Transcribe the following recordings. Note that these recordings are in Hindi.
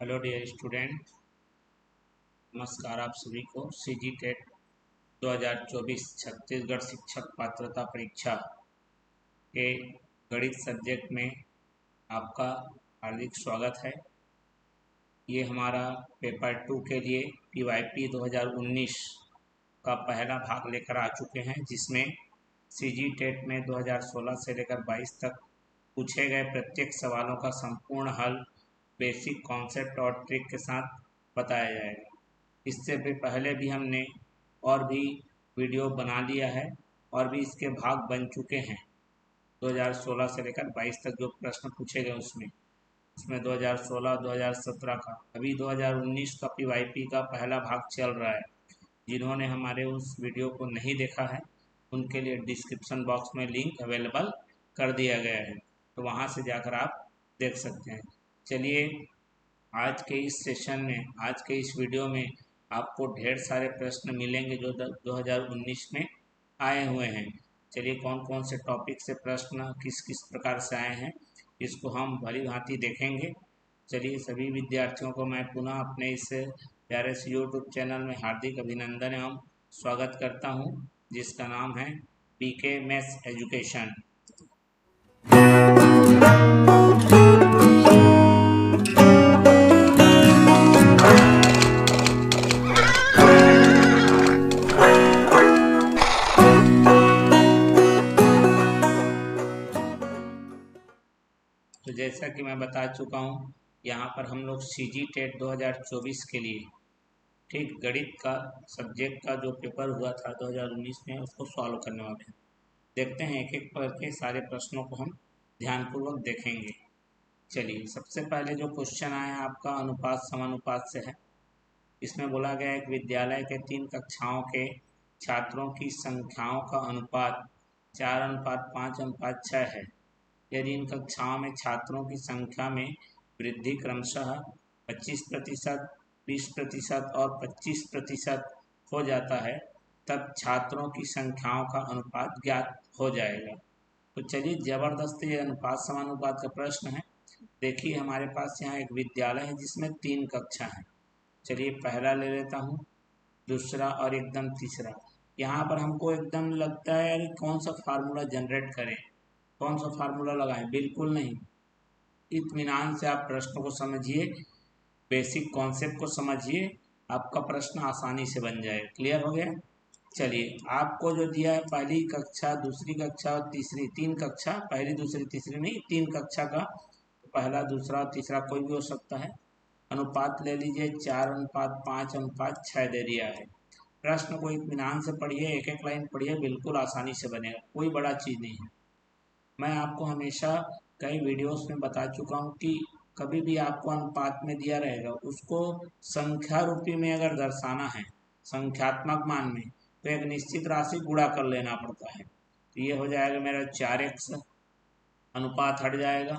हेलो डियर स्टूडेंट, नमस्कार। आप सभी को सीजी टेट 2024 छत्तीसगढ़ शिक्षक पात्रता परीक्षा के गणित सब्जेक्ट में आपका हार्दिक स्वागत है। ये हमारा पेपर 2 के लिए पीवाईपी 2019 का पहला भाग लेकर आ चुके हैं, जिसमें सीजी टेट में 2016 से लेकर 22 तक पूछे गए प्रत्येक सवालों का संपूर्ण हल बेसिक कॉन्सेप्ट और ट्रिक के साथ बताया जाएगा। इससे भी पहले भी हमने और भी वीडियो बना लिया है और भी इसके भाग बन चुके हैं। 2016 से लेकर 22 तक जो प्रश्न पूछे गए उसमें 2016, 2017 का, अभी 2019 का पीवाईपी का पहला भाग चल रहा है। जिन्होंने हमारे उस वीडियो को नहीं देखा है उनके लिए डिस्क्रिप्शन बॉक्स में लिंक अवेलेबल कर दिया गया है, तो वहाँ से जाकर आप देख सकते हैं। चलिए, आज के इस सेशन में, आज के इस वीडियो में आपको ढेर सारे प्रश्न मिलेंगे जो 2019 में आए हुए हैं। चलिए, कौन कौन से टॉपिक से प्रश्न किस किस प्रकार से आए हैं इसको हम भली भांति देखेंगे। चलिए, सभी विद्यार्थियों को मैं पुनः अपने इस प्यारे से यूट्यूब चैनल में हार्दिक अभिनंदन एवं स्वागत करता हूं, जिसका नाम है पीके मैथ्स एजुकेशन। तो जैसा कि मैं बता चुका हूँ, यहाँ पर हम लोग सीजी टेट 2024 के लिए ठीक गणित का सब्जेक्ट का जो पेपर हुआ था 2019 में उसको सॉल्व करने वाले हैं। देखते हैं एक एक करके सारे प्रश्नों को हम ध्यानपूर्वक देखेंगे। चलिए, सबसे पहले जो क्वेश्चन आया आपका अनुपात समानुपात से है। इसमें बोला गया है कि विद्यालय के 3 कक्षाओं के छात्रों की संख्याओं का अनुपात 4:5:6 है। यदि इन कक्षाओं में छात्रों की संख्या में वृद्धि क्रमशः 25%, 20% और 25% हो जाता है, तब छात्रों की संख्याओं का अनुपात ज्ञात हो जाएगा। तो चलिए, जबरदस्त ये अनुपात समानुपात का प्रश्न है। देखिए, हमारे पास यहाँ एक विद्यालय है जिसमें 3 कक्षा हैं। चलिए, पहला ले लेता हूँ, दूसरा और एकदम तीसरा। यहाँ पर हमको एकदम लगता है यार कौन सा फार्मूला जनरेट करें, कौन सा फार्मूला लगाएं। बिल्कुल नहीं, इत्मीनान से आप प्रश्न को समझिए, बेसिक कॉन्सेप्ट को समझिए, आपका प्रश्न आसानी से बन जाए। क्लियर हो गया? चलिए, आपको जो दिया है पहली कक्षा, दूसरी कक्षा और तीसरी, 3 कक्षा, पहली दूसरी तीसरी नहीं, 3 कक्षा का पहला दूसरा और तीसरा कोई भी हो सकता है। अनुपात ले लीजिए, 4:5:6 दे दिया है। प्रश्न को इत्मीनान से पढ़िए, एक एक लाइन पढ़िए, बिल्कुल आसानी से बनेगा, कोई बड़ा चीज़ नहीं है। मैं आपको हमेशा कई वीडियोस में बता चुका हूँ कि कभी भी आपको अनुपात में दिया रहेगा, उसको संख्या रूपी में अगर दर्शाना है, संख्यात्मक मान में, तो एक निश्चित राशि गुणा कर लेना पड़ता है। तो ये हो जाएगा मेरा 4x, अनुपात हट जाएगा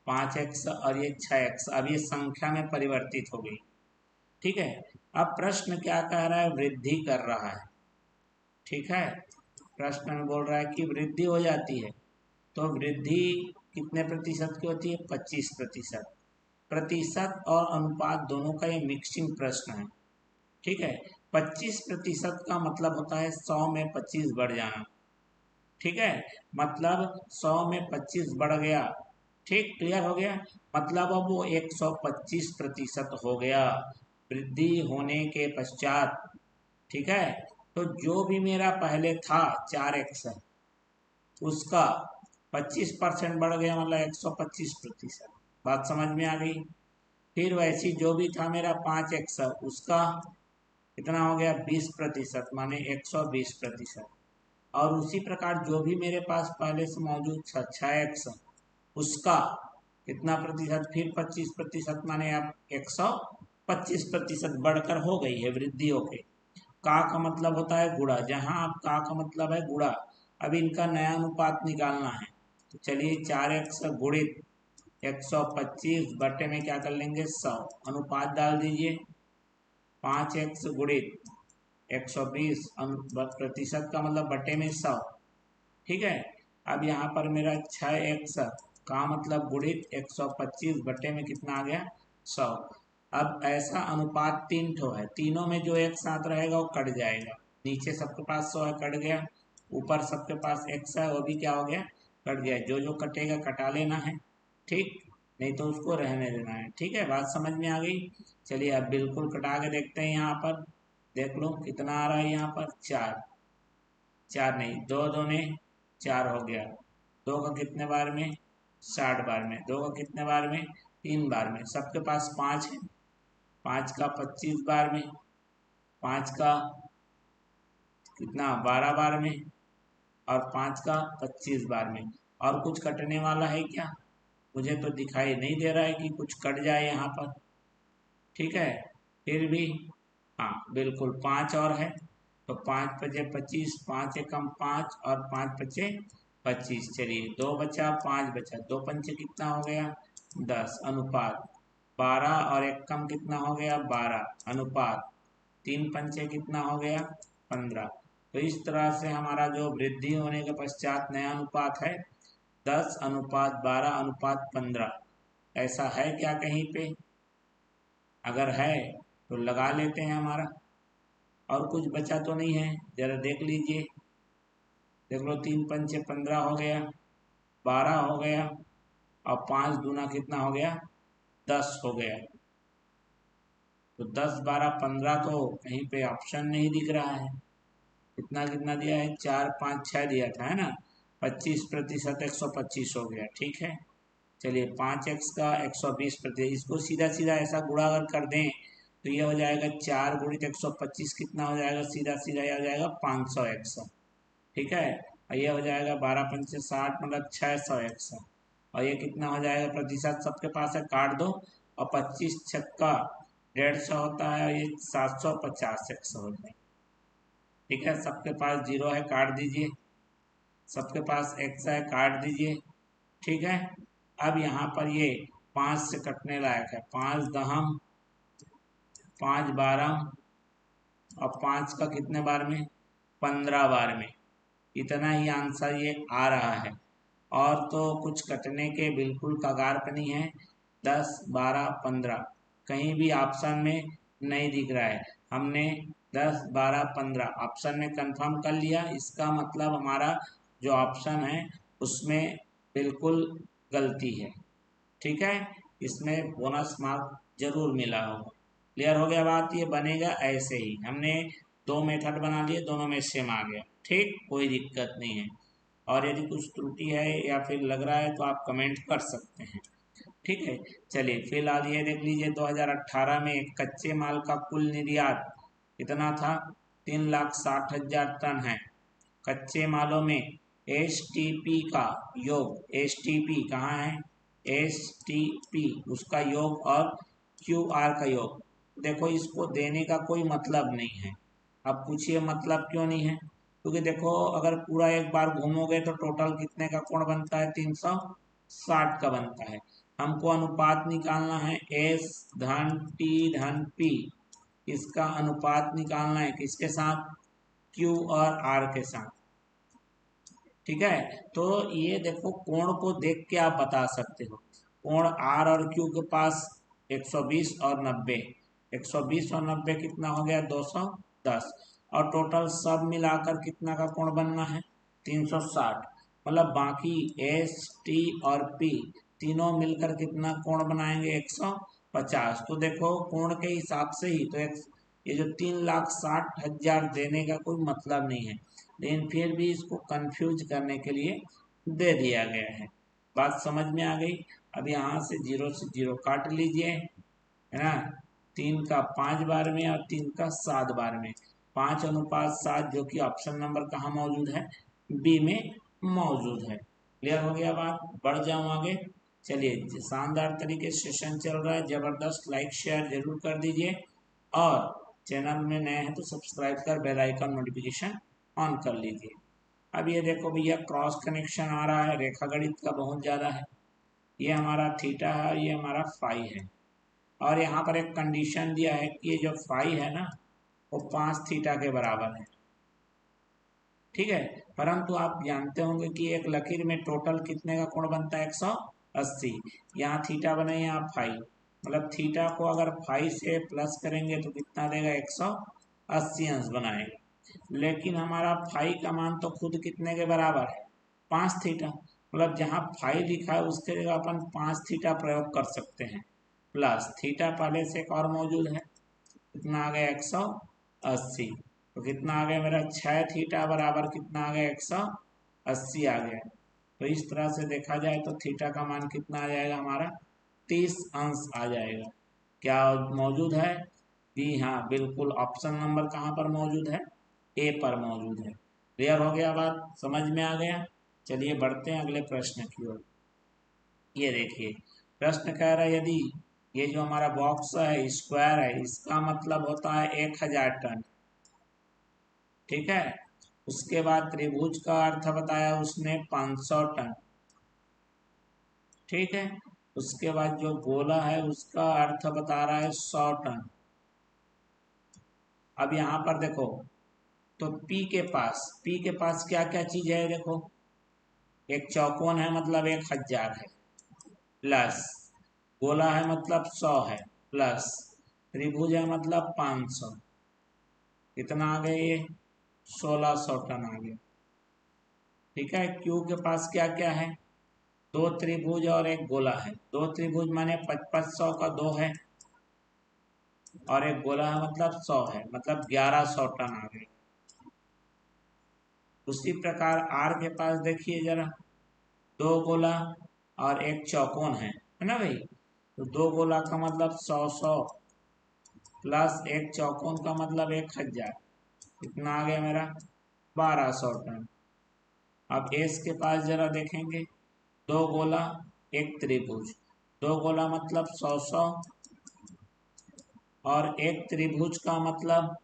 5x और ये 6x। अब ये संख्या में परिवर्तित हो गई। ठीक है, अब प्रश्न क्या कह रहा है? वृद्धि कर रहा है। ठीक है, प्रश्न में बोल रहा है कि वृद्धि हो जाती है, तो वृद्धि कितने प्रतिशत की होती है? 25%। प्रतिशत और अनुपात दोनों का ये मिक्सिंग प्रश्न है। ठीक है, 25% का मतलब होता है 100 में 25 बढ़ जाना। ठीक है, मतलब 100 में 25 बढ़ गया। ठीक, क्लियर हो गया? मतलब अब वो 125% हो गया वृद्धि होने के पश्चात। ठीक है, तो जो भी मेरा पहले था 4x, उसका 25% बढ़ गया, मतलब 125%। बात समझ में आ गई? फिर वैसी जो भी था मेरा 5x, उसका कितना हो गया? 20%, माने 120%। और उसी प्रकार जो भी मेरे पास पहले से मौजूद था 6x, उसका कितना प्रतिशत? फिर 25%, माने अब 125% बढ़कर हो गई है वृद्धि होके। का मतलब होता है गुणा, जहां आप का मतलब है गुणा। अब इनका नया अनुपात निकालना है, तो चलिए 4x गुणित 125 बटे में क्या कर लेंगे? 100। अनुपात डाल दीजिए, 5x गुणित 120 प्रतिशत का मतलब बटे में 100। ठीक है, अब यहाँ पर मेरा 6x का मतलब गुणित 125 बटे में कितना आ गया? 100। अब ऐसा अनुपात 3 ठो है, तीनों में जो एक साथ रहेगा वो कट जाएगा। नीचे सबके पास 100 है, कट गया। ऊपर सबके पास x है, वो भी क्या हो गया, कट गया। जो जो कटेगा कटा लेना है, ठीक, नहीं तो उसको रहने देना है। ठीक है, बात समझ में आ गई। चलिए अब बिल्कुल कटा के देखते हैं। यहाँ पर देख लो कितना आ रहा है, यहाँ पर 4, 4 नहीं, 2 दूने 4 हो गया। 2 का कितने बार में, 60 बार में। 2 का कितने बार में, 3 बार में। सबके पास 5 है, 5 का 25 बार में, 5 का कितना 12 बार में, और 5 का 25 बार में। और कुछ कटने वाला है क्या? मुझे तो दिखाई नहीं दे रहा है कि कुछ कट जाए यहाँ पर। ठीक है, फिर भी हाँ बिल्कुल 5 और है, तो 5 पचे 25, 5 एकम 5 और 5 पचे 25। चलिए 2 बचा, 5 बचा, 2 पंचे कितना हो गया, 10 अनुपात 12, और एक कम कितना हो गया, 12 अनुपात 3 पंचे कितना हो गया, 15। तो इस तरह से हमारा जो वृद्धि होने के पश्चात नया अनुपात है 10 अनुपात 12 अनुपात 15। ऐसा है क्या कहीं पे? अगर है तो लगा लेते हैं हमारा। और कुछ बचा तो नहीं है, जरा देख लीजिए। देख लो, 3 पंचे 15 हो गया, 12 हो गया, और 5 दूना कितना हो गया, 10 हो गया। तो 10 12 15 तो कहीं पे ऑप्शन नहीं दिख रहा है। कितना कितना दिया है, 4 5 6 दिया था, है ना। 25% 125 हो गया। ठीक है, चलिए 5x का 120%, इसको सीधा सीधा ऐसा गुणा अगर कर दें तो ये हो जाएगा 4 गुणित 125 कितना हो जाएगा, सीधा सीधा ये हो जाएगा 500x। ठीक है, और ये हो जाएगा 12 पंचे 60, मतलब 600x। और ये कितना हो जाएगा, प्रतिशत सबके पास है, काट दो। और 25 छक्का 150 होता है, और ये 750x हो जाएगा। ठीक है, सबके पास 0 है, काट दीजिए। सबके पास x है, काट दीजिए। ठीक है, अब यहाँ पर ये 5 से कटने लायक है। 5 दहम 5 12, और 5 का कितने बार में, 15 बार में। इतना ही आंसर ये आ रहा है। और तो कुछ कटने के बिल्कुल कगार पे नहीं है। 10 12 15 कहीं भी ऑप्शन में नहीं दिख रहा है। हमने 10 12 15 ऑप्शन में कंफर्म कर लिया, इसका मतलब हमारा जो ऑप्शन है उसमें बिल्कुल गलती है। ठीक है, इसमें बोनस मार्क जरूर मिला होगा। क्लियर हो गया बात? ये बनेगा ऐसे ही, हमने 2 मेथड बना लिए, दोनों में सेम आ गया। ठीक, कोई दिक्कत नहीं है। और यदि कुछ त्रुटि है या फिर लग रहा है तो आप कमेंट कर सकते हैं। ठीक है, चलिए फिलहाल ये देख लीजिए, 2018 में कच्चे माल का कुल निर्यात कितना था, 3,60,000 टन है। कच्चे मालों में एसटीपी का योग, एसटीपी कहाँ है, एसटीपी उसका योग और क्यूआर का योग। देखो, इसको देने का कोई मतलब नहीं है। अब पूछिए मतलब क्यों नहीं है? क्योंकि देखो, अगर पूरा एक बार घूमोगे तो टोटल कितने का कोण बनता है, 360 का बनता है। हमको अनुपात निकालना है, एस धन टी धन पी, इसका अनुपात निकालना है किसके साथ, क्यू और आर के साथ। ठीक है, तो ये देखो, कोण को देख के आप बता सकते हो। कोण आर और क्यू के पास 120 और 90, 120 और 90 कितना हो गया, 210। और टोटल सब मिलाकर कितना का कोण बनना है, 360। मतलब बाकी एस टी और पी तीनों मिलकर कितना कोण बनाएंगे, 150। तो देखो, कोण के हिसाब से ही तो ये जो 3,60,000 देने का कोई मतलब नहीं है, लेकिन फिर भी इसको कंफ्यूज करने के लिए दे दिया गया है। बात समझ में आ गई? अब यहाँ से 0 से 0 काट लीजिए, है ना। 3 का 5 बार में और 3 का 7 बार में, 5 अनुपात 7, जो कि ऑप्शन नंबर कहाँ मौजूद है, बी में मौजूद है। क्लियर हो गया बात? बढ़ जाऊँ आगे। चलिए, शानदार तरीके से सेशन चल रहा है, जबरदस्त। लाइक शेयर जरूर कर दीजिए, और चैनल में नए हैं तो सब्सक्राइब कर बेल आइकन नोटिफिकेशन ऑन कर लीजिए। अब ये देखो भैया, क्रॉस कनेक्शन आ रहा है, रेखा गणित का बहुत ज़्यादा है। ये हमारा थीटा है और ये हमारा फाई है। और यहाँ पर एक कंडीशन दिया है कि ये जो फाई है ना, वो 5 थीटा के बराबर है। ठीक है, परंतु आप जानते होंगे कि एक लकीर में टोटल कितने का कोण बनता है, 180। यहाँ थीटा बने, यहाँ फाई, मतलब थीटा को अगर फाई से प्लस करेंगे तो कितना देगा, 180 अंश बनाएगा। लेकिन हमारा फाई का मान तो खुद कितने के बराबर है, 5 थीटा। मतलब जहाँ फाई लिखा है उसके जगह अपन 5 थीटा प्रयोग कर सकते हैं, प्लस थीटा पहले से एक और मौजूद है, कितना आ गया 180। तो कितना आ गया मेरा 6 थीटा बराबर कितना आ गया, 180 आ गया। तो इस तरह से देखा जाए तो थीटा का मान कितना आ जाएगा हमारा, 30 अंश आ जाएगा। क्या मौजूद है, जी हाँ बिल्कुल, ऑप्शन नंबर कहाँ पर मौजूद है, ए पर मौजूद है। क्लियर हो गया, बात समझ में आ गया। चलिए बढ़ते हैं अगले प्रश्न की ओर। ये देखिए प्रश्न कह रहा है, यदि ये जो हमारा बॉक्स है स्क्वायर है, इसका मतलब होता है 1000 टन, ठीक है। उसके बाद त्रिभुज का अर्थ बताया उसने 500 टन, ठीक है। उसके बाद जो गोला है उसका अर्थ बता रहा है 100 टन। अब यहाँ पर देखो, तो P के पास क्या क्या चीज है, देखो एक चौकोन है मतलब 1000 है, प्लस गोला है मतलब 100 है, प्लस त्रिभुज है मतलब 500। कितना आ गया ये, 1600 टन आ गया, ठीक है। क्यू के पास क्या क्या है, दो त्रिभुज और एक गोला है। दो त्रिभुज माने 5500 का दो है, और एक गोला है मतलब 100 है, मतलब 1100 टन आ गए। उसी प्रकार आर के पास देखिए जरा, दो गोला और एक चौकोन है ना भाई। तो दो गोला का मतलब 100 प्लस एक चौकोन का मतलब 1000, कितना आ गया मेरा, 1200 टन। अब एस के पास जरा देखेंगे, दो गोला एक त्रिभुज, दो गोला मतलब 100 और एक त्रिभुज का मतलब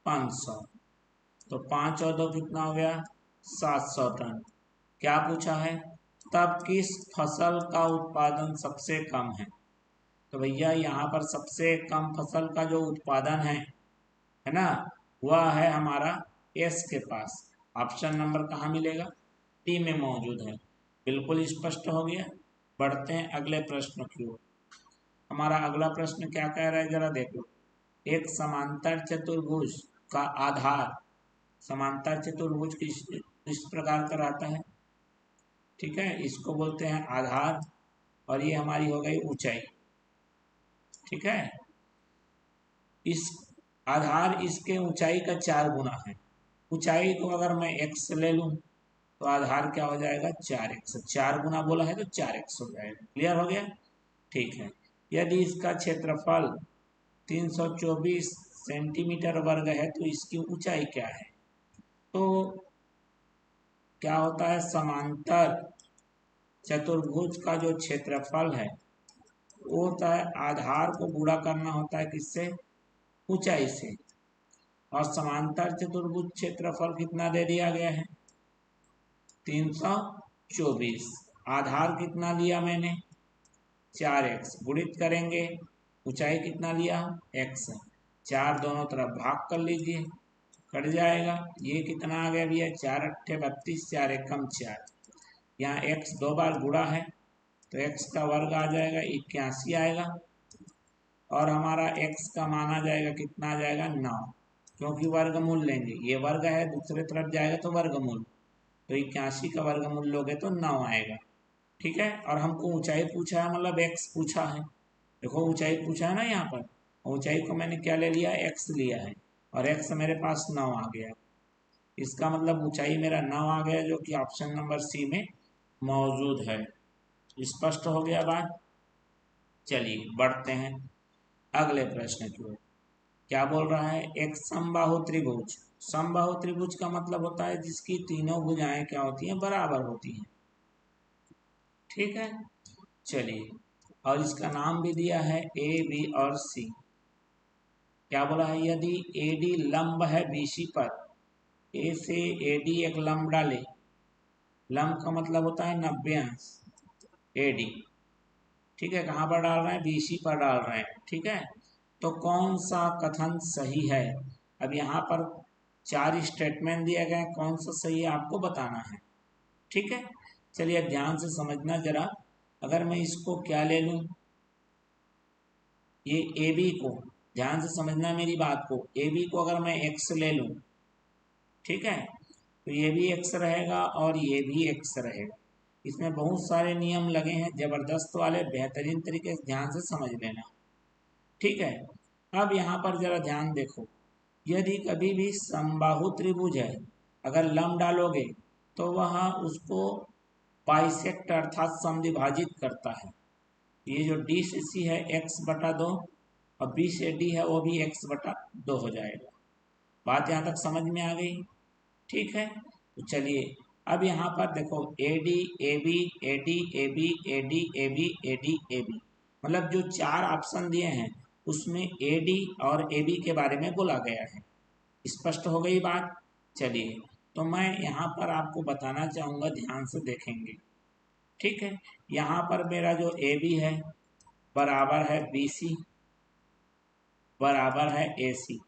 500। तो 5 और 2 कितना हो गया, 700 टन। क्या पूछा है, तब किस फसल का उत्पादन सबसे कम है। तो भैया यहाँ पर सबसे कम फसल का जो उत्पादन है ना, वह है हमारा एस के पास। ऑप्शन नंबर कहाँ मिलेगा, डी में मौजूद है। बिल्कुल स्पष्ट हो गया। बढ़ते हैं अगले प्रश्न की ओर। हमारा अगला प्रश्न क्या कह रहा है जरा देखो, एक समांतर चतुर्भुज का आधार, समांतर चतुर्भुज किस प्रकार का रहता है, ठीक है, इसको बोलते हैं आधार। और ये हमारी हो गई ऊंचाई, ठीक है। इस आधार इसके ऊंचाई का 4 गुना है। ऊंचाई को अगर मैं x ले लूं तो आधार क्या हो जाएगा, 4x। 4 गुना बोला है तो 4x हो जाएगा। क्लियर हो गया, ठीक है। यदि इसका क्षेत्रफल 324 सेंटीमीटर वर्ग है तो इसकी ऊंचाई क्या है। तो क्या होता है, समांतर चतुर्भुज का जो क्षेत्रफल है वो होता है, आधार को गुणा करना होता है किससे, ऊंचाई से। और समांतर चतुर्भुज क्षेत्रफल कितना दे दिया गया है, 324। आधार कितना लिया मैंने, 4x, गुणित करेंगे ऊंचाई कितना लिया, x। 4 दोनों तरफ भाग कर लीजिए, कट जाएगा। ये कितना आ गया भैया, 4 अट्ठे 32, 4 एकम 4। यहाँ x दो बार गुणा है तो x का वर्ग आ जाएगा 81 आएगा, और हमारा x का माना जाएगा कितना आ जाएगा, 9। क्योंकि वर्गमूल लेंगे, ये वर्ग है दूसरे तरफ जाएगा तो वर्गमूल, तो 81 का वर्गमूल लोगे तो 9 आएगा, ठीक है। और हमको ऊंचाई पूछा है, मतलब x पूछा है। देखो ऊंचाई पूछा है ना यहाँ पर, ऊंचाई को मैंने क्या ले लिया, x लिया है, और x मेरे पास 9 आ गया। इसका मतलब ऊंचाई मेरा 9 आ गया, जो कि ऑप्शन नंबर सी में मौजूद है। स्पष्ट हो गया बात। चलिए बढ़ते हैं अगले प्रश्न की ओर। क्या बोल रहा है, एक समबाहु त्रिभुज। समबाहु त्रिभुज का मतलब होता है जिसकी तीनों भुजाएं क्या होती हैं, बराबर होती हैं, ठीक है। चलिए, और इसका नाम भी दिया है ए बी और सी। क्या बोला है, यदि ए डी लंब है बीसी पर, ए से ए डी एक लंब डाले, लंब का मतलब होता है 90 अंश, ए डी, ठीक है। कहाँ पर डाल रहे हैं, बीसी पर डाल रहे हैं, ठीक है। तो कौन सा कथन सही है। अब यहाँ पर 4 स्टेटमेंट दिए गए, कौन सा सही है आपको बताना है, ठीक है। चलिए अब ध्यान से समझना जरा। अगर मैं इसको क्या ले लूँ, ये ए बी को, ध्यान से समझना मेरी बात को, ए बी को अगर मैं एक्स ले लूँ, ठीक है, तो ये भी एक्स रहेगा और ये भी एक्स रहेगा। इसमें बहुत सारे नियम लगे हैं जबरदस्त वाले, बेहतरीन तरीके से ध्यान से समझ लेना, ठीक है। अब यहाँ पर जरा ध्यान देखो, यदि कभी भी समबाहु त्रिभुज है, अगर लंब डालोगे तो वह उसको बाइसेक्ट अर्थात समद्विभाजित करता है। ये जो डी से सी है x/2 और बी से डी है वो भी x/2 हो जाएगा। बात यहाँ तक समझ में आ गई, ठीक है। तो चलिए अब यहाँ पर देखो A D A B A D A B A D A B A D A B, मतलब जो चार ऑप्शन दिए हैं उसमें ए डी और ए बी के बारे में बोला गया है। स्पष्ट हो गई बात। चलिए तो मैं यहाँ पर आपको बताना चाहूँगा, ध्यान से देखेंगे, ठीक है। यहाँ पर मेरा जो ए बी है बराबर है बी सी बराबर है ए सी,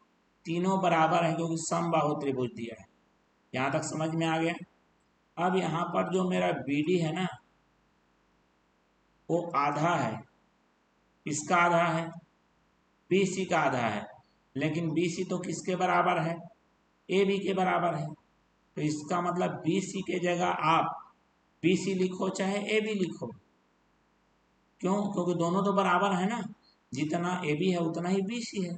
तीनों बराबर है क्योंकि समबाहु त्रिभुज दिया है। यहाँ तक समझ में आ गया। अब यहाँ पर जो मेरा बी डी है ना वो आधा है, इसका आधा है, बी सी का आधा है, लेकिन बी सी तो किसके बराबर है, ए बी के बराबर है। तो इसका मतलब बी सी के जगह आप बी सी लिखो चाहे ए बी लिखो, क्यों, क्योंकि दोनों तो बराबर है ना, जितना ए बी है उतना ही बी सी है।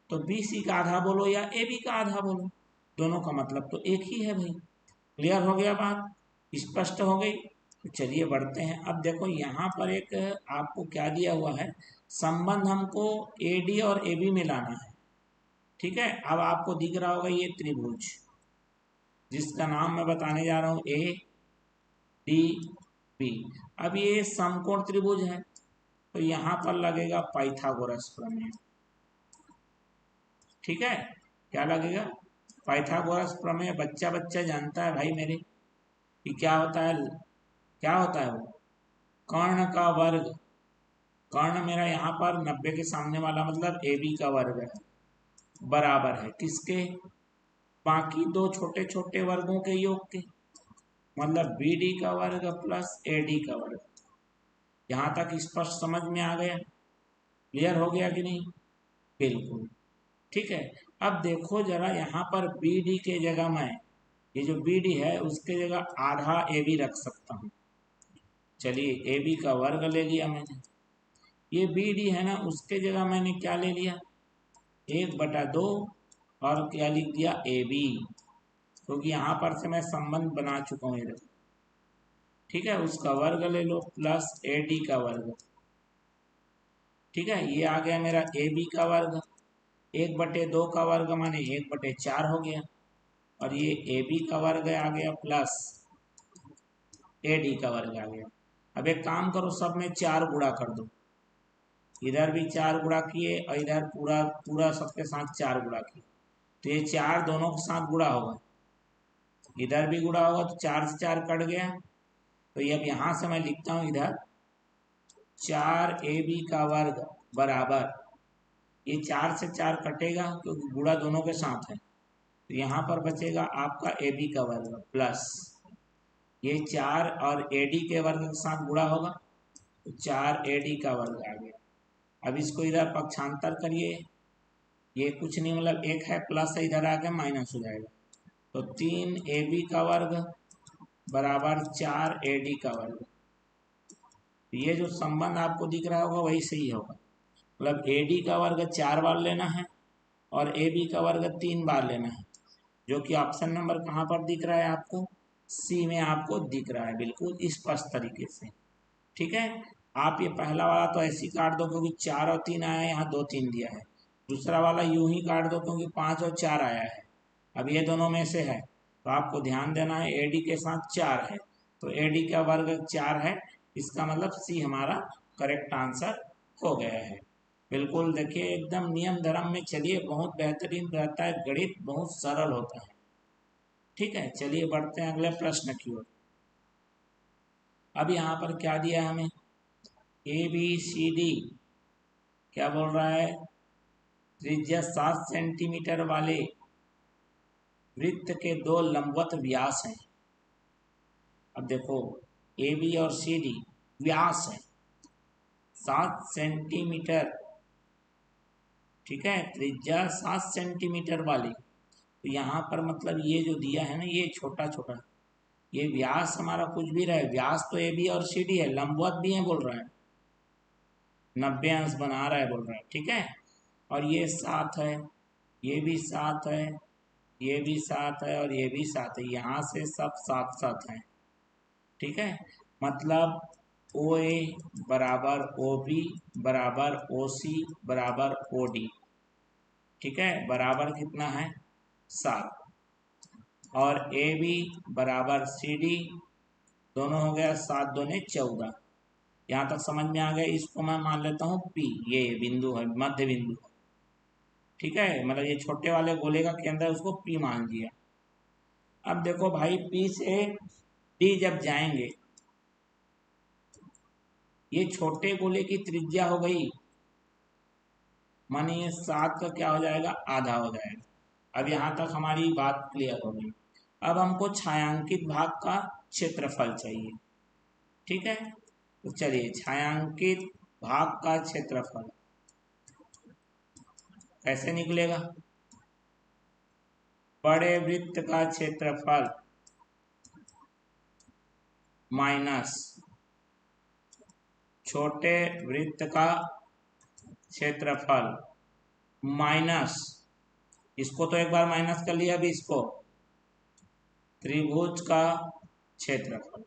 तो बी सी का आधा बोलो या ए बी का आधा बोलो, दोनों का मतलब तो एक ही है भाई। क्लियर हो गया बात, स्पष्ट हो गई। तो चलिए बढ़ते हैं। अब देखो यहाँ पर एक आपको क्या दिया हुआ है, संबंध हमको ए डी और ए बी में लाना है, ठीक है। अब आपको दिख रहा होगा ये त्रिभुज जिसका नाम मैं बताने जा रहा हूँ ए डी बी। अब ये समकोण त्रिभुज है तो यहाँ पर लगेगा पाइथागोरस प्रमेय, ठीक है। क्या लगेगा, पाइथागोरस प्रमेय। बच्चा बच्चा जानता है भाई मेरे कि क्या होता है, क्या होता है वो, कर्ण का वर्ग। कर्ण मेरा यहाँ पर 90 के सामने वाला मतलब ए बी का वर्ग है, बराबर है किसके, बाकी दो छोटे छोटे वर्गों के योग के, मतलब बी डी का वर्ग प्लस ए डी का वर्ग। यहाँ तक स्पष्ट समझ में आ गया, क्लियर हो गया कि नहीं, बिल्कुल, ठीक है। अब देखो जरा यहाँ पर बी डी के जगह मैं ये जो बी डी है उसके जगह आधा ए बी रख सकता हूँ। चलिए ए बी का वर्ग ले लिया मैंने, ये बी डी है ना उसके जगह मैंने क्या ले लिया, 1/2 और क्या लिख दिया ए बी, क्योंकि यहाँ पर से मैं संबंध बना चुका हूँ इधर, ठीक है। उसका वर्ग ले लो प्लस ए डी का वर्ग, ठीक है। ये आ गया मेरा ए बी का वर्ग, 1/2 का वर्ग माने 1/4 हो गया, और ये ए बी का वर्ग आ गया प्लस ए डी का वर्ग आ गया। अब एक काम करो, सब में 4 गुणा कर दो, इधर भी 4 गुणा किए और इधर पूरा पूरा सबके साथ 4 गुणा किए, तो ये 4 दोनों के साथ गुणा होगा, इधर भी गुणा होगा तो 4 से 4 कट गया। तो ये अब यहाँ से मैं लिखता हूँ इधर 4 ए बी का वर्ग बराबर, ये 4 से 4 कटेगा क्योंकि गुणा दोनों के साथ है, तो यहाँ पर बचेगा आपका ए बी का वर्ग प्लस ये 4 और ए डी के वर्ग के साथ गुणा होगा तो 4 ए डी का वर्ग आ गया। अब इसको इधर पक्षांतर करिए, ये कुछ नहीं मतलब 1 है प्लस है, इधर आके माइनस हो जाएगा, तो 3 ए बी का वर्ग बराबर 4 ए डी का वर्ग। ये जो संबंध आपको दिख रहा होगा वही सही होगा, मतलब ए डी का वर्ग 4 बार लेना है और ए बी का वर्ग 3 बार लेना है, जो कि ऑप्शन नंबर कहाँ पर दिख रहा है आपको, सी में आपको दिख रहा है, बिल्कुल स्पष्ट तरीके से, ठीक है। आप ये पहला वाला तो ऐसे ही काट दो क्योंकि 4 और 3 आया है, यहाँ 2 3 दिया है। दूसरा वाला यूं ही काट दो क्योंकि 5 और 4 आया है। अब ये दोनों में से है तो आपको ध्यान देना है ए डी के साथ 4 है तो ए डी का वर्ग 4 है, इसका मतलब सी हमारा करेक्ट आंसर हो गया है। बिल्कुल देखिए एकदम नियम धर्म में चलिए, बहुत बेहतरीन रहता है, गणित बहुत सरल होता है, ठीक है। चलिए बढ़ते हैं अगले प्रश्न की ओर। अब यहाँ पर क्या दिया है हमें, ए बी सी डी क्या बोल रहा है, त्रिज्या 7 सेंटीमीटर वाले वृत्त के 2 लंबवत व्यास हैं। अब देखो ए बी और सी डी व्यास है 7 सेंटीमीटर ठीक है, त्रिज्या 7 सेंटीमीटर वाली। तो यहाँ पर मतलब ये जो दिया है ना, ये छोटा छोटा, ये व्यास हमारा कुछ भी रहे, व्यास तो ए बी और सी डी है, लंबवत भी है बोल रहा है, 90 अंश बना रहा है बोल रहा है, ठीक है। और ये 7 है, ये भी 7 है, ये भी 7 है और ये भी 7 है, यहाँ से सब 7 7 है, ठीक है। मतलब ओ ए बराबर ओ बी बराबर ओ सी बराबर ओ डी, ठीक है, बराबर कितना है 7। और ए बी बराबर सी डी, दोनों हो गया 7 दूने 14। यहाँ तक समझ में आ गया। इसको मैं मान लेता हूँ पी, ये बिंदु है, मध्य बिंदु, ठीक है, मतलब ये छोटे वाले गोले का केंद्र है, उसको पी मान लिया। अब देखो भाई, पी से डी जब जाएंगे, ये छोटे गोले की त्रिज्या हो गई, मानिए 7 का क्या हो जाएगा, आधा हो जाएगा। अब यहाँ तक हमारी बात क्लियर हो गई। अब हमको छायांकित भाग का क्षेत्रफल चाहिए, ठीक है। तो चलिए, छायांकित भाग का क्षेत्रफल कैसे निकलेगा, बड़े वृत्त का क्षेत्रफल माइनस छोटे वृत्त का क्षेत्रफल माइनस, इसको तो एक बार माइनस कर लिया, अभी इसको त्रिभुज का क्षेत्रफल,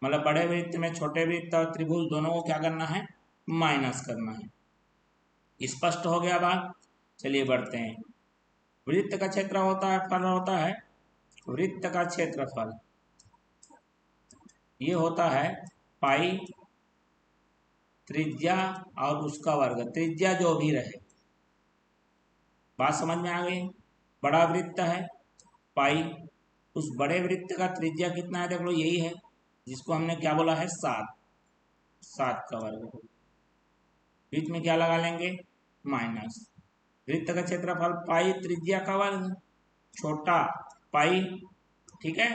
मतलब बड़े वृत्त में छोटे वृत्त और त्रिभुज दोनों को क्या करना है, माइनस करना है। स्पष्ट हो गया बात। चलिए बढ़ते हैं। वृत्त का क्षेत्र होता है, फल होता है, वृत्त का क्षेत्रफल ये होता है पाई त्रिज्या और उसका वर्ग, त्रिज्या जो भी रहे। बात समझ में आ गई। बड़ा वृत्त है पाई, उस बड़े वृत्त का त्रिज्या कितना है, देख लो यही है, जिसको हमने क्या बोला है 7, 7 का वर्ग, बीच में क्या लगा लेंगे, माइनस। वृत्त का क्षेत्रफल पाई त्रिज्या का वर्ग, छोटा पाई, ठीक है,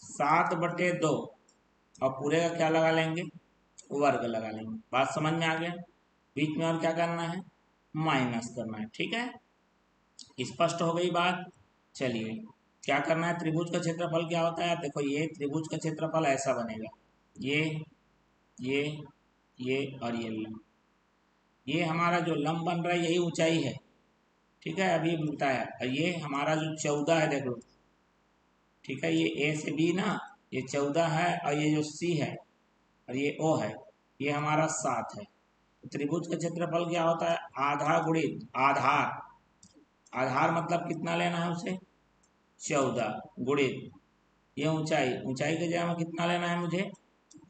7/2, और पूरे का क्या लगा लेंगे, वर्ग लगा लेंगे। बात समझ में आ गया। बीच में और क्या करना है, माइनस करना है, ठीक है। स्पष्ट हो गई बात। चलिए क्या करना है, त्रिभुज का क्षेत्रफल क्या होता है, देखो ये त्रिभुज का क्षेत्रफल ऐसा बनेगा, ये ये ये और ये लंब, ये हमारा जो लंब बन रहा है यही ऊंचाई है, ठीक है, अभी बताया। और ये हमारा जो 14 है, देख लो, ठीक है, ये ए से बी ना, ये 14 है, और ये जो सी है और ये ओ है, ये हमारा 7 है। तो त्रिभुज का क्षेत्रफल क्या होता है, आधा गुणित आधार, आधार मतलब कितना लेना है उसे, 14 गुणित ये ऊंचाई, ऊंचाई की जगह में कितना लेना है मुझे,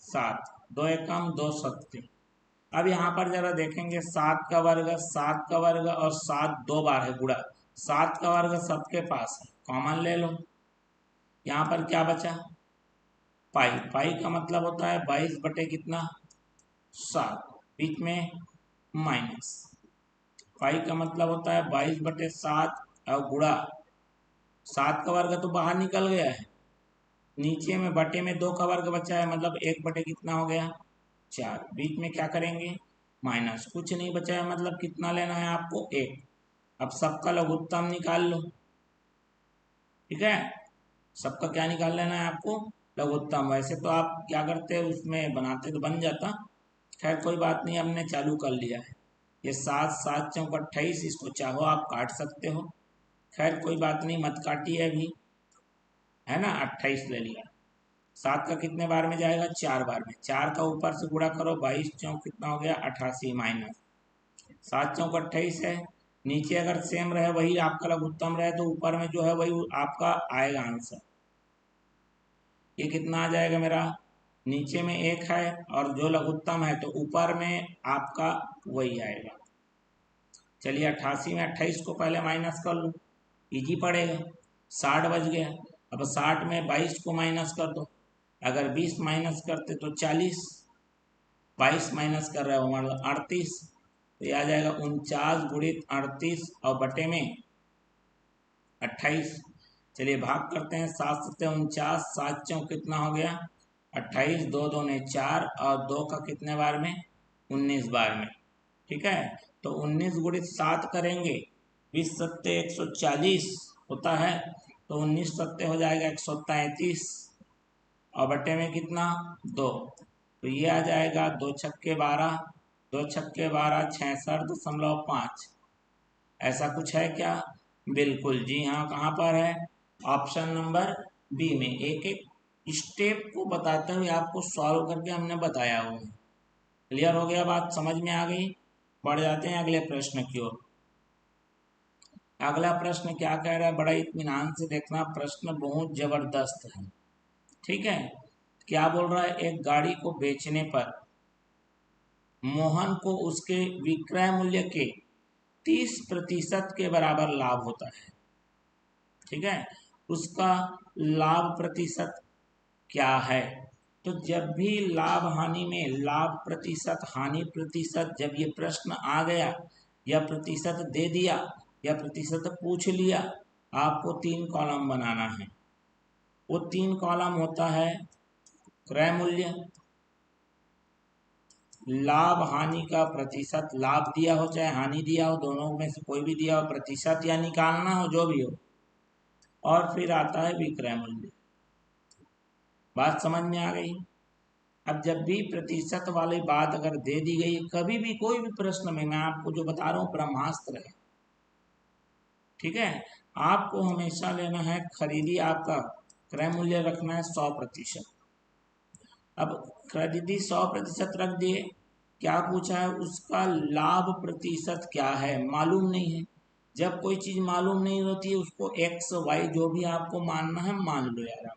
7, 2 एकम 2 सत्ते। अब यहाँ पर जरा देखेंगे, 7 का वर्ग, 7 का वर्ग और 7 2 बार है गुणा, 7 का वर्ग सबके पास है, कॉमन ले लो। यहाँ पर क्या बचा, पाई, पाई का मतलब होता है 22 बटे कितना, 7, बीच में माइनस। पाई का मतलब होता है 22/7 और गुणा, 7 का वर्ग तो बाहर निकल गया है, नीचे में बटे में 2 का वर्ग बचा है, मतलब 1 बटे कितना हो गया, 4, बीच में क्या करेंगे, माइनस, कुछ नहीं बचा है, मतलब कितना लेना है आपको, 1। अब सबका लघुत्तम निकाल लो, ठीक है, सबका क्या निकाल लेना है आपको, लघुत्तम। वैसे तो आप क्या करते, उसमें बनाते तो बन जाता, खैर कोई बात नहीं, हमने चालू कर लिया है। ये 7 7 चौक 28, इसको चाहो आप काट सकते हो, खैर कोई बात नहीं, मत काटिए अभी, है ना, 28 ले लिया। 7 का कितने बार में जाएगा, 4 बार में, 4 का ऊपर से गुणा करो, 22 चौक कितना हो गया, 88, माइनस 7 चौक 28 है। नीचे अगर सेम रहे, वही आपका लघुत्तम रहे, तो ऊपर में जो है वही आपका आएगा आंसर। ये कितना आ जाएगा मेरा, नीचे में 1 है और जो लघुत्तम है तो ऊपर में आपका वही आएगा। चलिए 88 में 28 को पहले माइनस कर लो, इजी पड़ेगा, 60 बच गया। अब 60 में 22 को माइनस कर दो, अगर 20 माइनस करते तो 40, 22 माइनस कर रहे हो मतलब 38, तो ये आ जाएगा 49 गुणित 38 और बटे में 28। चलिए भाग करते हैं, 7 सत्ते 49, 7 चौक कितना हो गया 28, 2 दूने 4 और 2 का कितने बार में, 19 बार में, ठीक है, तो 19 गुणित 7 करेंगे, 20 सत्ते 140 होता है, तो 19 सत्ते हो जाएगा 133 और बटे में कितना 2, तो ये आ जाएगा 2 छक्के 12, 2 छक्के 12 66.5। ऐसा कुछ है क्या? बिल्कुल जी हाँ। कहाँ पर है? ऑप्शन नंबर बी में। एक एक स्टेप को बताते हुए आपको सॉल्व करके हमने बताया हुआ है। क्लियर हो गया? बात समझ में आ गई? बढ़ जाते हैं अगले प्रश्न की ओर। अगला प्रश्न क्या कह रहा है, बड़ा इत्मीनान से देखना, प्रश्न बहुत जबरदस्त है। ठीक है, क्या बोल रहा है, एक गाड़ी को बेचने पर मोहन को उसके विक्रय मूल्य के 30% के बराबर लाभ होता है। ठीक है, उसका लाभ प्रतिशत क्या है? तो जब भी लाभ हानि में लाभ प्रतिशत हानि प्रतिशत, जब ये प्रश्न आ गया या प्रतिशत दे दिया या प्रतिशत पूछ लिया, आपको 3 कॉलम बनाना है। वो 3 कॉलम होता है क्रय मूल्य, लाभ हानि का प्रतिशत, लाभ दिया हो चाहे हानि दिया हो, दोनों में से कोई भी दिया हो, प्रतिशत या निकालना हो, जो भी हो, और फिर आता है विक्रय मूल्य। बात समझ में आ गई? अब जब भी प्रतिशत वाली बात अगर दे दी गई, कभी भी कोई भी प्रश्न में, मैं आपको जो बता रहा हूँ ब्रह्मास्त्र है। ठीक है, आपको हमेशा लेना है खरीदी, आपका क्रय मूल्य रखना है 100%। अब खरीदी 100% रख दिए, क्या पूछा है, उसका लाभ प्रतिशत क्या है, मालूम नहीं है। जब कोई चीज मालूम नहीं होती है, उसको एक्स वाई जो भी आपको मानना है मान लो यार आप।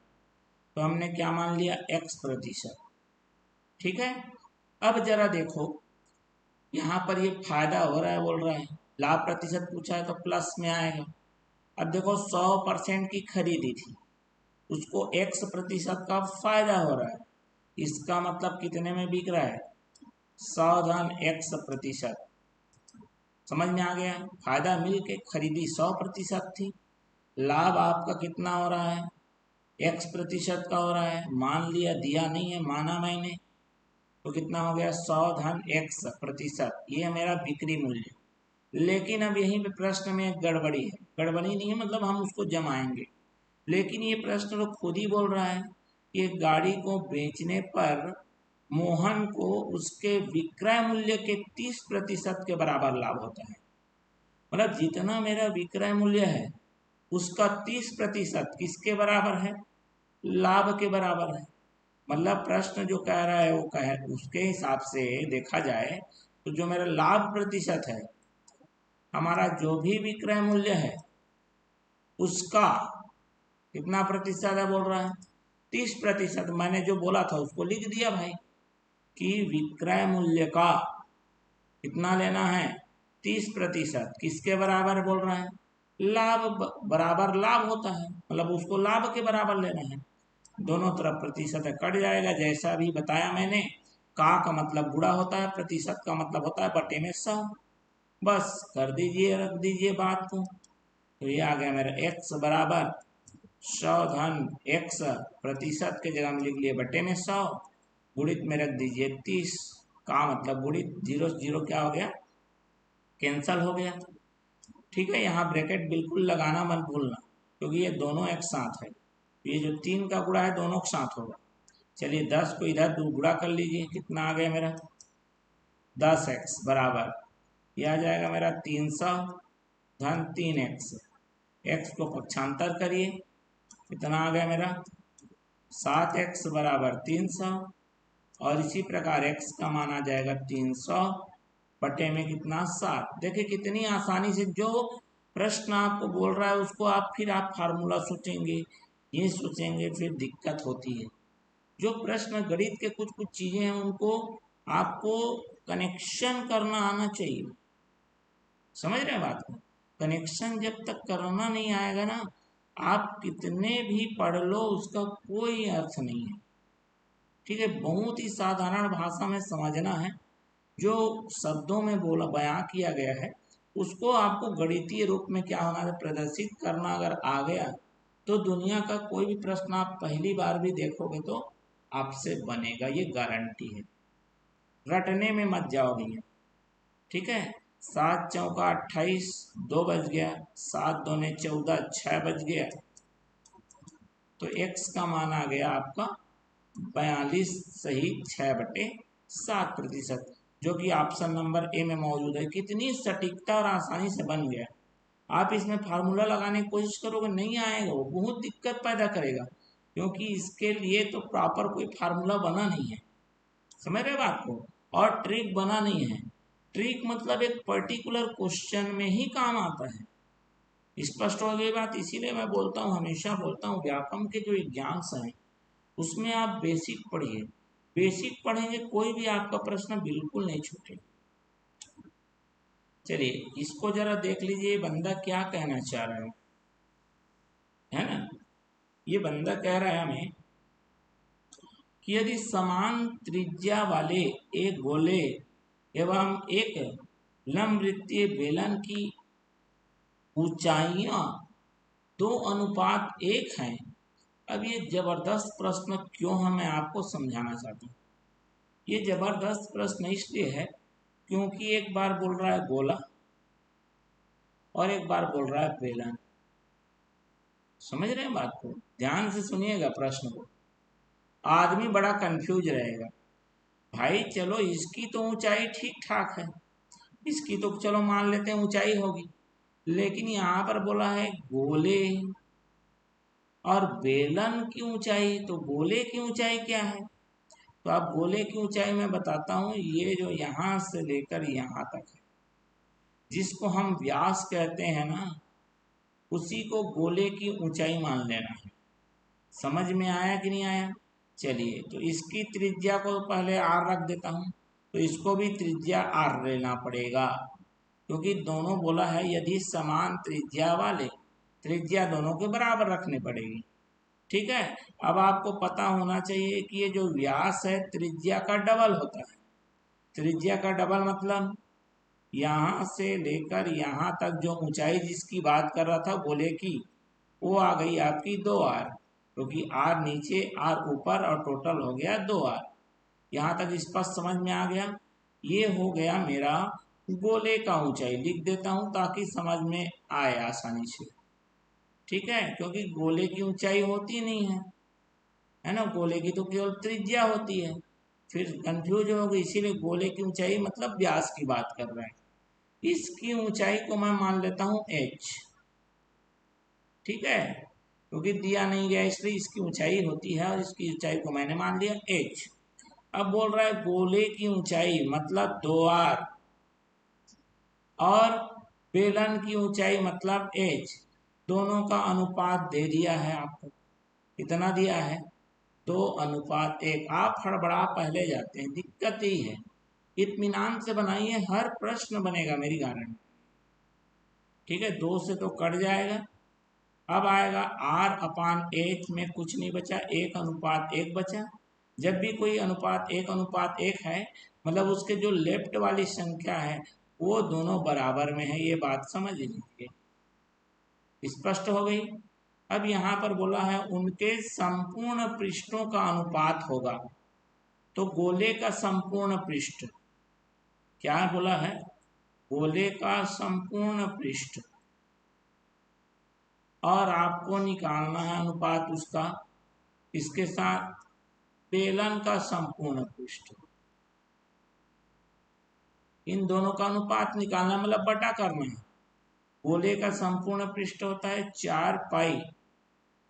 तो हमने क्या मान लिया, x%। ठीक है, अब जरा देखो, यहाँ पर ये फायदा हो रहा है, बोल रहा है लाभ प्रतिशत पूछा है तो प्लस में आएगा। अब देखो 100% की खरीदी थी, उसको x% का फायदा हो रहा है, इसका मतलब कितने में बिक रहा है, 100 धन x%। समझ में आ गया? फायदा मिल के खरीदी 100% थी, लाभ आपका कितना हो रहा है, x% का हो रहा है। मान लिया, दिया नहीं है, माना मैंने, तो कितना हो गया, 100 धन x%, ये है मेरा बिक्री मूल्य। लेकिन अब यहीं पे प्रश्न में एक गड़बड़ी है, गड़बड़ी नहीं है मतलब हम उसको जमाएंगे, लेकिन ये प्रश्न तो खुद ही बोल रहा है कि गाड़ी को बेचने पर मोहन को उसके विक्रय मूल्य के 30% के बराबर लाभ होता है। मतलब जितना मेरा विक्रय मूल्य है उसका 30% किसके बराबर है, लाभ के बराबर है। मतलब प्रश्न जो कह रहा है वो कह, उसके हिसाब से देखा जाए तो जो मेरा लाभ प्रतिशत है, हमारा जो भी विक्रय मूल्य है उसका कितना प्रतिशत है, बोल रहा है 30%। मैंने जो बोला था उसको लिख दिया भाई, कि विक्रय मूल्य का कितना लेना है, 30%, किसके बराबर बोल रहा है, लाभ बराबर लाभ होता है, मतलब उसको लाभ के बराबर लेना है। दोनों तरफ प्रतिशत कट जाएगा, जैसा भी बताया मैंने। का मतलब गुणा होता है, प्रतिशत का मतलब होता है बटे में 100। बस कर दीजिए, रख दीजिए बात को, तो ये आ गया मेरा x बराबर 100 धन x%, के जगह में लिख लिए बटे में 100, गुणित में रख दीजिए 30, का मतलब गुणित 0 0 क्या हो गया, कैंसल हो गया। ठीक है, यहाँ ब्रैकेट बिल्कुल लगाना मत भूलना, क्योंकि ये दोनों एक साथ है, ये जो 3 का गुणा है दोनों के साथ होगा। चलिए 10 को इधर गुणा कर लीजिए, कितना आ गया मेरा 10x बराबर, ये आ जाएगा मेरा 300 धन 3x, x को पक्षांतर करिए, कितना आ गया मेरा 7x बराबर 300, और इसी प्रकार x का मान आ जाएगा 300 बटे में कितना 7। देखिए कितनी आसानी से जो प्रश्न आपको बोल रहा है उसको आप फिर आप फार्मूला सोचेंगे, ये सोचेंगे, फिर दिक्कत होती है। जो प्रश्न गणित के कुछ कुछ चीजें हैं उनको आपको कनेक्शन करना आना चाहिए। समझ रहे हैं बात को? कनेक्शन जब तक करना नहीं आएगा ना, आप कितने भी पढ़ लो उसका कोई अर्थ नहीं है। ठीक है, बहुत ही साधारण भाषा में समझना है, जो शब्दों में बोला बयां किया गया है उसको आपको गणितीय रूप में क्या होना है, प्रदर्शित करना अगर आ गया तो दुनिया का कोई भी प्रश्न आप पहली बार भी देखोगे तो आपसे बनेगा, ये गारंटी है। रटने में मत जाओ भैया, ठीक है, 7 चौका 28, 2 बज गया, 7 दूने 14, 6 बज गया। तो x का मान आ गया आपका 42 सही 6/7%, जो कि ऑप्शन नंबर ए में मौजूद है। कितनी सटीकता और आसानी से बन गया। आप इसमें फार्मूला लगाने की कोशिश करोगे, नहीं आएगा, वो बहुत दिक्कत पैदा करेगा, क्योंकि इसके लिए तो प्रॉपर कोई फार्मूला बना नहीं है, समझ रहे बात को, और ट्रिक बना नहीं है। ट्रिक मतलब एक पर्टिकुलर क्वेश्चन में ही काम आता है। स्पष्ट हो गई बात। इसीलिए मैं बोलता हूँ, हमेशा बोलता हूँ, व्याकरण के जो एग्जाम्स हैं उसमें आप बेसिक पढ़िए। बेसिक पढ़ेंगे कोई भी आपका प्रश्न बिल्कुल नहीं छूटेगा। चलिए इसको जरा देख लीजिए, बंदा क्या कहना चाह रहा है ना। ये बंदा कह रहा है हमें कि यदि समान त्रिज्या वाले एक गोले एवं एक लंबवृत्तीय बेलन की ऊंचाइयां 2:1 हैं। अब ये जबरदस्त प्रश्न क्यों है, मैं आपको समझाना चाहता हूँ। ये जबरदस्त प्रश्न इसलिए है क्योंकि एक बार बोल रहा है गोला और एक बार बोल रहा है बेलन। समझ रहे हैं बात को, ध्यान से सुनिएगा प्रश्न को, आदमी बड़ा कंफ्यूज रहेगा। भाई चलो इसकी तो ऊंचाई ठीक ठाक है, इसकी तो चलो मान लेते हैं ऊंचाई होगी, लेकिन यहाँ पर बोला है गोले और बेलन की ऊंचाई, तो गोले की ऊंचाई क्या है। तो आप गोले की ऊंचाई मैं बताता हूँ, ये जो यहाँ से लेकर यहाँ तक है, जिसको हम व्यास कहते हैं ना, उसी को गोले की ऊंचाई मान लेना है। समझ में आया कि नहीं आया। चलिए तो इसकी त्रिज्या को पहले r रख देता हूँ, तो इसको भी त्रिज्या r लेना पड़ेगा, क्योंकि दोनों बोला है यदि समान त्रिज्या वाले, त्रिज्या दोनों के बराबर रखनी पड़ेगी। ठीक है, अब आपको पता होना चाहिए कि ये जो व्यास है त्रिज्या का डबल होता है। त्रिज्या का डबल मतलब यहाँ से लेकर यहाँ तक जो ऊंचाई जिसकी बात कर रहा था गोले की, वो आ गई आपकी 2r, क्योंकि r नीचे r ऊपर और टोटल हो गया 2r। यहाँ तक स्पष्ट समझ में आ गया। ये हो गया मेरा गोले का ऊंचाई, लिख देता हूँ ताकि समझ में आए आसानी से। ठीक है, क्योंकि गोले की ऊंचाई होती नहीं है ना, गोले की तो केवल त्रिज्या होती है, फिर कंफ्यूज हो गई। इसीलिए गोले की ऊंचाई मतलब व्यास की बात कर रहे हैं। इसकी ऊंचाई को मैं मान लेता हूं h। ठीक है, क्योंकि दिया नहीं गया इसलिए इसकी ऊंचाई होती है, और इसकी ऊंचाई को मैंने मान लिया h। अब बोल रहा है गोले की ऊंचाई मतलब 2r और बेलन की ऊंचाई मतलब h, दोनों का अनुपात दे दिया है आपको। कितना दिया है, 2:1। आप हड़बड़ा पहले जाते हैं, दिक्कत यही है। इत्मीनान से बनाइए, हर प्रश्न बनेगा मेरी गारंटी। ठीक है, 2 से तो कट जाएगा। अब आएगा r/h में कुछ नहीं बचा, 1:1 बचा। जब भी कोई अनुपात 1:1 है, मतलब उसके जो लेफ्ट वाली संख्या है वो दोनों बराबर में है, ये बात समझ लीजिए। स्पष्ट हो गई। अब यहाँ पर बोला है उनके संपूर्ण पृष्ठों का अनुपात होगा। तो गोले का संपूर्ण पृष्ठ क्या बोला है, गोले का संपूर्ण पृष्ठ, और आपको निकालना है अनुपात उसका, इसके साथ बेलन का संपूर्ण पृष्ठ। इन दोनों का अनुपात निकालना मतलब बटा करना है। गोले का संपूर्ण पृष्ठ होता है 4 पाई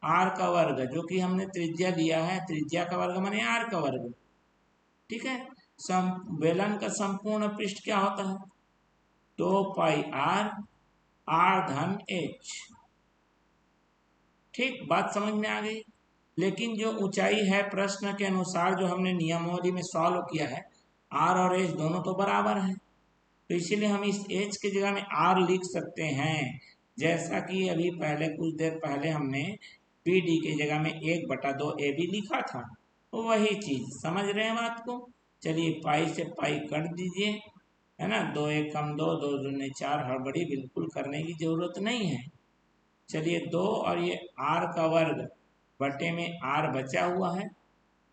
r का वर्ग, जो कि हमने त्रिज्या लिया है, त्रिज्या का वर्ग माने r का वर्ग। ठीक है, बेलन का संपूर्ण पृष्ठ क्या होता है, 2 पाई r धन h। ठीक, बात समझ में आ गई। लेकिन जो ऊंचाई है प्रश्न के अनुसार जो हमने नियमावली में सॉल्व किया है, r और h दोनों तो बराबर हैं, तो इसीलिए हम इस h की जगह में r लिख सकते हैं। जैसा कि अभी पहले कुछ देर पहले हमने PD की जगह में 1/2 AB लिखा था, तो वही चीज समझ रहे हैं बात को। चलिए पाई से पाई कट दीजिए, है ना, 2 1 कम 2, 2 दूने 4, हड़बड़ी बिल्कुल करने की जरूरत नहीं है। चलिए 2 और ये r का वर्ग बटे में r बचा हुआ है,